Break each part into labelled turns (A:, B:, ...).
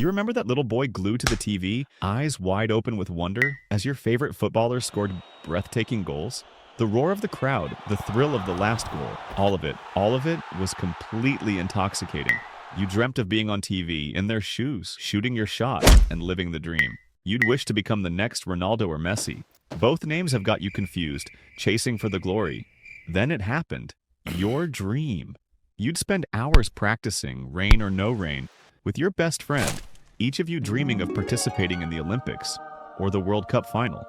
A: You remember that little boy glued to the TV, eyes wide open with wonder, as your favorite footballer scored breathtaking goals? The roar of the crowd, the thrill of the last goal, all of it was completely intoxicating. You dreamt of being on TV, in their shoes, shooting your shot, and living the dream. You'd wish to become the next Ronaldo or Messi. Both names have got you confused, chasing for the glory. Then it happened. Your dream. You'd spend hours practicing, rain or no rain, with your best friend, each of you dreaming of participating in the Olympics or the World Cup final.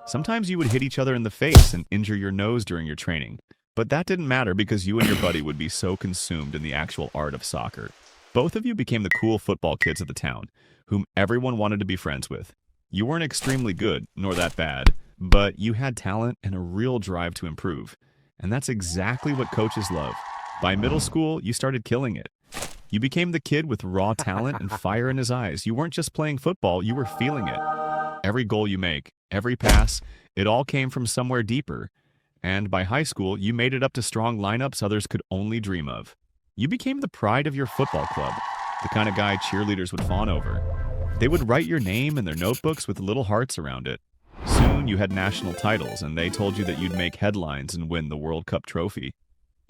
A: Sometimes you would hit each other in the face and injure your nose during your training, but that didn't matter because you and your buddy would be so consumed in the actual art of soccer. Both of you became the cool football kids of the town, whom everyone wanted to be friends with. You weren't extremely good, nor that bad, but you had talent and a real drive to improve. And that's exactly what coaches love. By middle school, you started killing it. You became the kid with raw talent and fire in his eyes. You weren't just playing football, you were feeling it. Every goal you make, every pass, it all came from somewhere deeper. And by high school, you made it up to strong lineups others could only dream of. You became the pride of your football club, the kind of guy cheerleaders would fawn over. They would write your name in their notebooks with little hearts around it. Soon you had national titles, and they told you that you'd make headlines and win the World Cup trophy.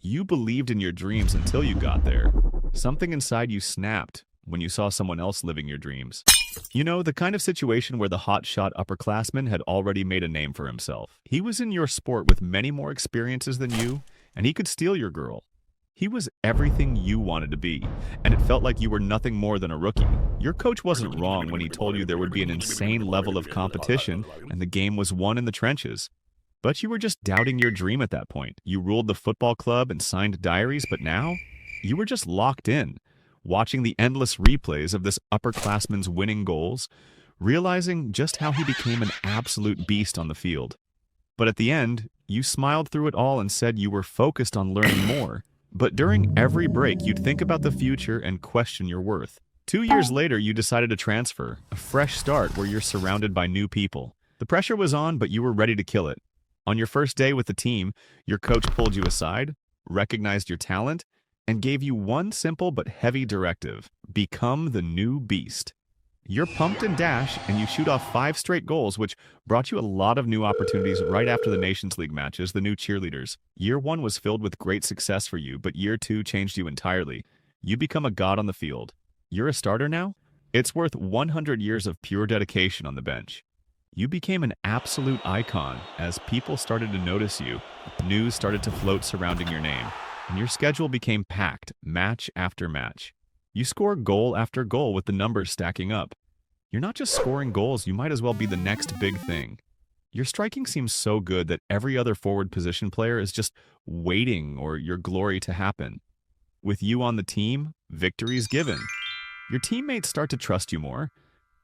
A: You believed in your dreams until you got there. Something inside you snapped when you saw someone else living your dreams. You know, the kind of situation where the hotshot upperclassman had already made a name for himself. He was in your sport with many more experiences than you, and he could steal your girl. He was everything you wanted to be, and it felt like you were nothing more than a rookie. Your coach wasn't wrong when he told you there would be an insane level of competition and the game was won in the trenches. But you were just doubting your dream at that point. You ruled the football club and signed diaries, but now you were just locked in, watching the endless replays of this upperclassman's winning goals, realizing just how he became an absolute beast on the field. But at the end, you smiled through it all and said you were focused on learning more. But during every break, you'd think about the future and question your worth. 2 years later, you decided to transfer, a fresh start where you're surrounded by new people. The pressure was on, but you were ready to kill it. On your first day with the team, your coach pulled you aside, recognized your talent, and gave you one simple but heavy directive: become the new beast. You're pumped and dash, and you shoot off 5 straight goals, which brought you a lot of new opportunities right after the Nations League matches, the new cheerleaders. Year 1 was filled with great success for you, but year 2 changed you entirely. You become a god on the field. You're a starter now? It's worth 100 years of pure dedication on the bench. You became an absolute icon as people started to notice you, news started to float surrounding your name, and your schedule became packed, match after match. You score goal after goal with the numbers stacking up. You're not just scoring goals, you might as well be the next big thing. Your striking seems so good that every other forward position player is just waiting or your glory to happen. With you on the team, victory's given. Your teammates start to trust you more.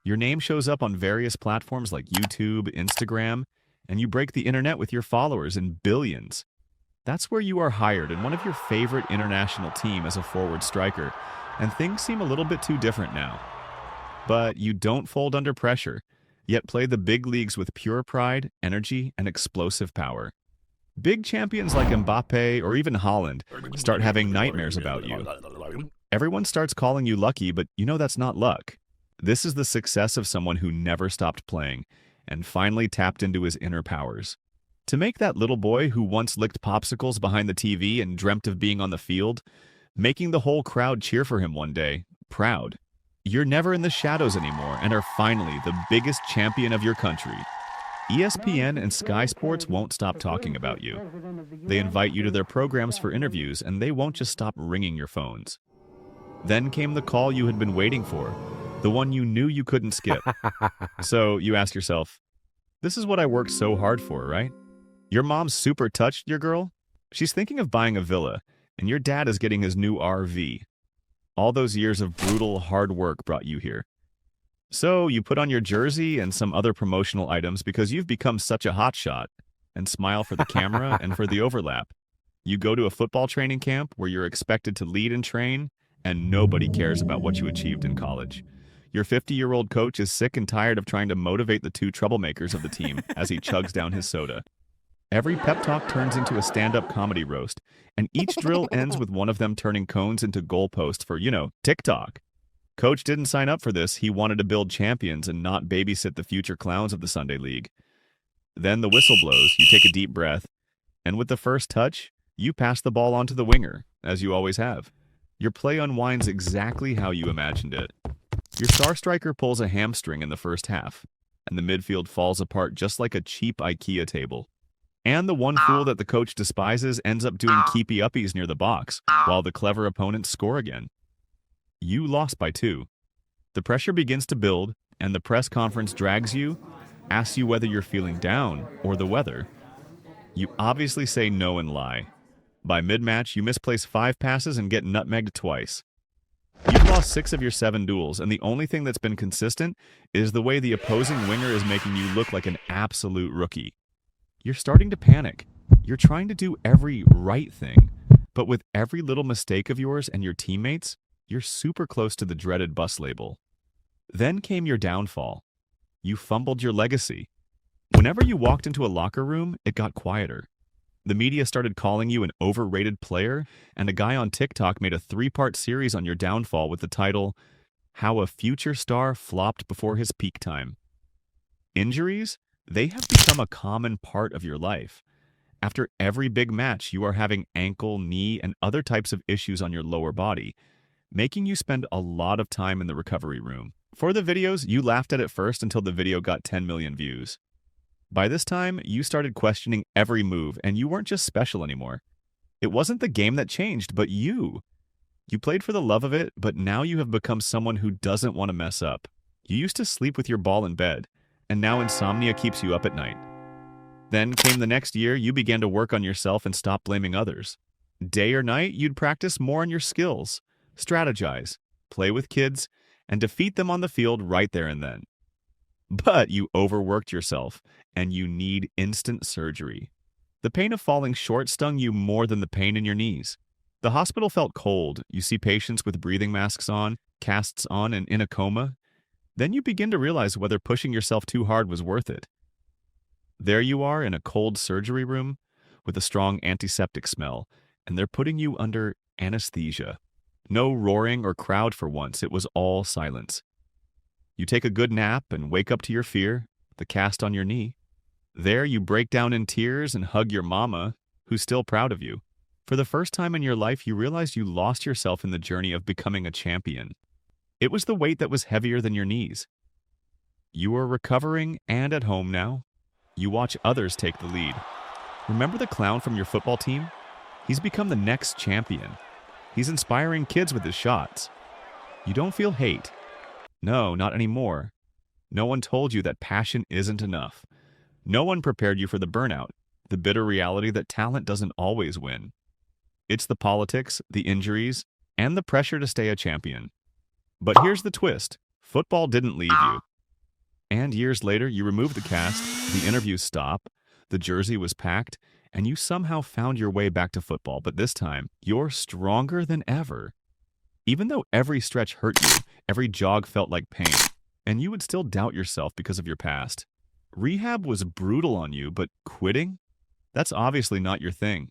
A: Your name shows up on various platforms like YouTube, Instagram, and you break the internet with your followers in billions. That's where you are hired in one of your favorite international team as a forward striker, and things seem a little bit too different now. But you don't fold under pressure, yet play the big leagues with pure pride, energy, and explosive power. Big champions like Mbappe or even Holland start having nightmares about you. Everyone starts calling you lucky, but you know that's not luck. This is the success of someone who never stopped playing and finally tapped into his inner powers. To make that little boy who once licked popsicles behind the TV and dreamt of being on the field, making the whole crowd cheer for him one day, proud. You're never in the shadows anymore and are finally the biggest champion of your country. ESPN and Sky Sports won't stop talking about you. They invite you to their programs for interviews, and they won't just stop ringing your phones. Then came the call you had been waiting for, the one you knew you couldn't skip. So you ask yourself, this is what I worked so hard for, right? Your mom's super touched your girl. She's thinking of buying a villa, and your dad is getting his new RV. All those years of brutal, hard work brought you here. So you put on your jersey and some other promotional items because you've become such a hotshot, and smile for the camera and for the overlap. You go to a football training camp where you're expected to lead and train, and nobody cares about what you achieved in college. Your 50-year-old coach is sick and tired of trying to motivate the 2 troublemakers of the team as he chugs down his soda. Every pep talk turns into a stand-up comedy roast, and each drill ends with one of them turning cones into goalposts for, TikTok. Coach didn't sign up for this. He wanted to build champions and not babysit the future clowns of the Sunday League. Then the whistle blows, you take a deep breath, and with the first touch, you pass the ball on to the winger, as you always have. Your play unwinds exactly how you imagined it. Your star striker pulls a hamstring in the first half, and the midfield falls apart just like a cheap IKEA table. And the one fool that the coach despises ends up doing keepy-uppies near the box, while the clever opponents score again. You lost by 2. The pressure begins to build, and the press conference drags you, asks you whether you're feeling down or the weather. You obviously say no and lie. By mid-match, you misplace 5 passes and get nutmegged twice. You've lost 6 of your 7 duels, and the only thing that's been consistent is the way the opposing winger is making you look like an absolute rookie. You're starting to panic. You're trying to do every right thing, but with every little mistake of yours and your teammates, you're super close to the dreaded bus label. Then came your downfall. You fumbled your legacy. Whenever you walked into a locker room, it got quieter. The media started calling you an overrated player, and a guy on TikTok made a 3-part series on your downfall with the title, How a Future Star Flopped Before His Peak Time. Injuries? They have become a common part of your life. After every big match, you are having ankle, knee, and other types of issues on your lower body, making you spend a lot of time in the recovery room. For the videos, you laughed at it first until the video got 10 million views. By this time, you started questioning every move, and you weren't just special anymore. It wasn't the game that changed, but you. You played for the love of it, but now you have become someone who doesn't want to mess up. You used to sleep with your ball in bed, and now insomnia keeps you up at night. Then came the next year, you began to work on yourself and stop blaming others. Day or night, you'd practice more on your skills, strategize, play with kids, and defeat them on the field right there and then. But you overworked yourself, and you need instant surgery. The pain of falling short stung you more than the pain in your knees. The hospital felt cold. You see patients with breathing masks on, casts on, and in a coma. Then you begin to realize whether pushing yourself too hard was worth it. There you are in a cold surgery room with a strong antiseptic smell, and they're putting you under anesthesia. No roaring or crowd for once, it was all silence. You take a good nap and wake up to your fear, the cast on your knee. There you break down in tears and hug your mama, who's still proud of you. For the first time in your life, you realized you lost yourself in the journey of becoming a champion. It was the weight that was heavier than your knees. You are recovering and at home now. You watch others take the lead. Remember the clown from your football team? He's become the next champion. He's inspiring kids with his shots. You don't feel hate. No, not anymore. No one told you that passion isn't enough. No one prepared you for the burnout, the bitter reality that talent doesn't always win. It's the politics, the injuries, and the pressure to stay a champion. But here's the twist. Football didn't leave you. And years later, you removed the cast, the interviews stopped, the jersey was packed, and you somehow found your way back to football. But this time, you're stronger than ever. Even though every stretch hurt you, every jog felt like pain, and you would still doubt yourself because of your past. Rehab was brutal on you, but quitting? That's obviously not your thing.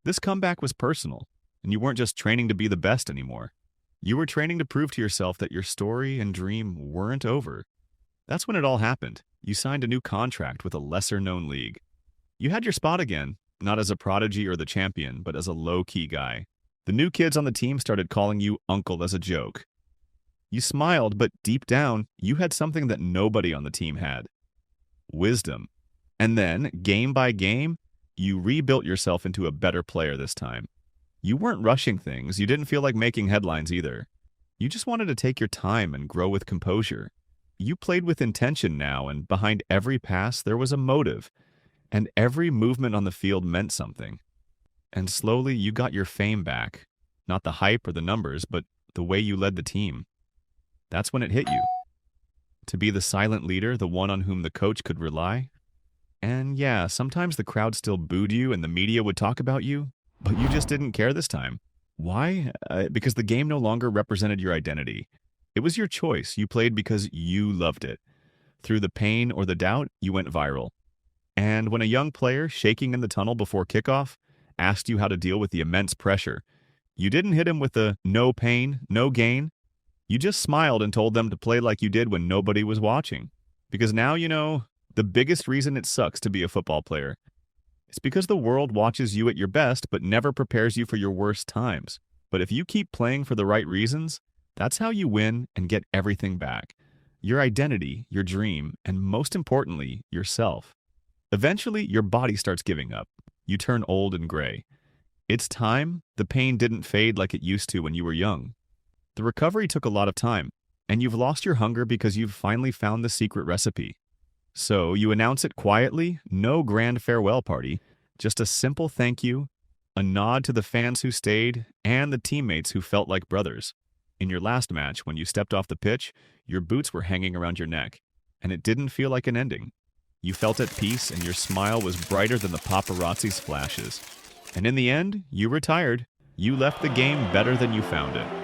A: This comeback was personal, and you weren't just training to be the best anymore. You were training to prove to yourself that your story and dream weren't over. That's when it all happened. You signed a new contract with a lesser-known league. You had your spot again, not as a prodigy or the champion, but as a low-key guy. The new kids on the team started calling you uncle as a joke. You smiled, but deep down, you had something that nobody on the team had. Wisdom. And then, game by game, you rebuilt yourself into a better player this time. You weren't rushing things. You didn't feel like making headlines either. You just wanted to take your time and grow with composure. You played with intention now, and behind every pass there was a motive, and every movement on the field meant something. And slowly you got your fame back. Not the hype or the numbers, but the way you led the team. That's when it hit you. To be the silent leader, the one on whom the coach could rely. And yeah, sometimes the crowd still booed you and the media would talk about you, but you just didn't care this time. Why? Because the game no longer represented your identity. It was your choice. You played because you loved it. Through the pain or the doubt, you went viral. And when a young player, shaking in the tunnel before kickoff, asked you how to deal with the immense pressure, you didn't hit him with the no pain, no gain. You just smiled and told them to play like you did when nobody was watching. Because now you know the biggest reason it sucks to be a football player. It's because the world watches you at your best but never prepares you for your worst times. But if you keep playing for the right reasons, that's how you win and get everything back. Your identity, your dream, and most importantly, yourself. Eventually, your body starts giving up. You turn old and gray. It's time. The pain didn't fade like it used to when you were young. The recovery took a lot of time, and you've lost your hunger because you've finally found the secret recipe. So you announce it quietly, no grand farewell party, just a simple thank you, a nod to the fans who stayed, and the teammates who felt like brothers. In your last match, when you stepped off the pitch, your boots were hanging around your neck, and it didn't feel like an ending. You felt at peace, and your smile was brighter than the paparazzi's flashes. And in the end, you retired. You left the game better than you found it.